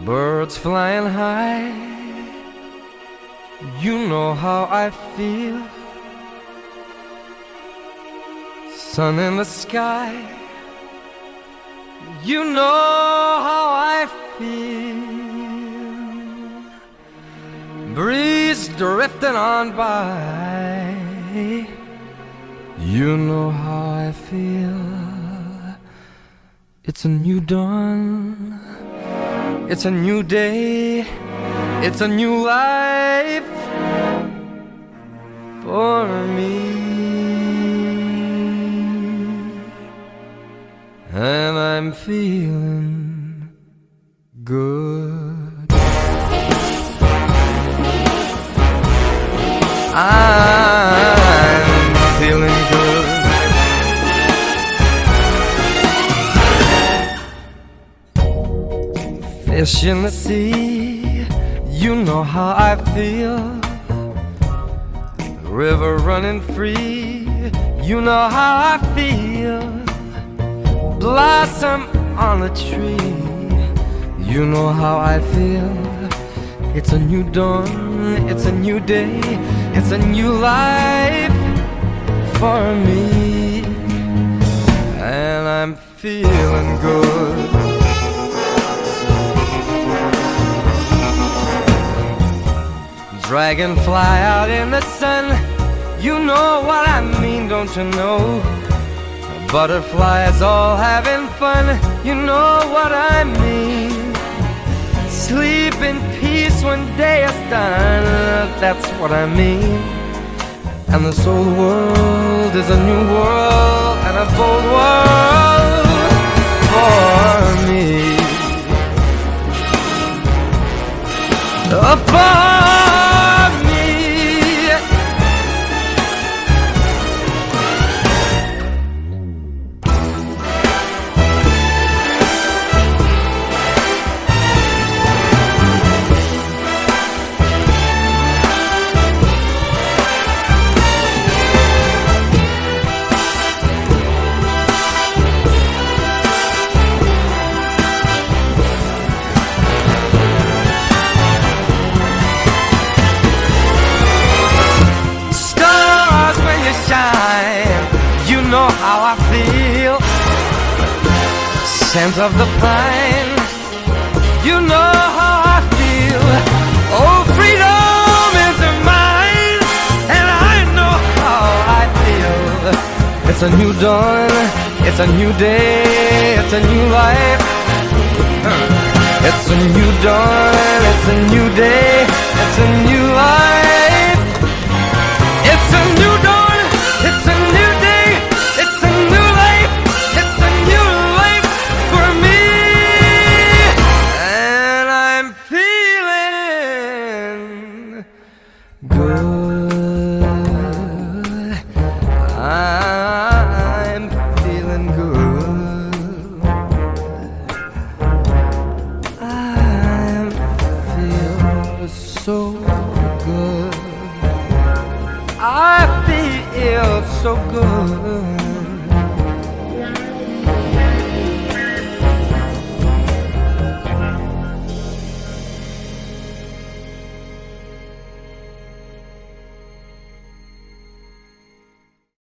birds flying high. You know how I feel. Sun in the sky. You know how I feel. Breeze drifting on by. You know how I feel. It's a new dawn. It's a new day. It's a new life for me. And I'm feeling good. I'm feeling good. Fish in the sea, you know how I feel. River running free, you know how I feel. Blossom on a tree, you know how I feel. It's a new dawn, it's a new day, it's a new life for me. And I'm feeling good. Dragonfly out in the sun, you know what I mean, don't you know? Butterflies all having fun, you know what I mean. Sleep in peace when day is done, that's what I mean. And this old world is a new world and a bold world for me. For me. How I feel, scent of the pine, you know how I feel. Oh, freedom is mine, and I know how I feel. It's a new dawn, it's a new day, it's a new life. It's a new dawn, it's a new day, it's a new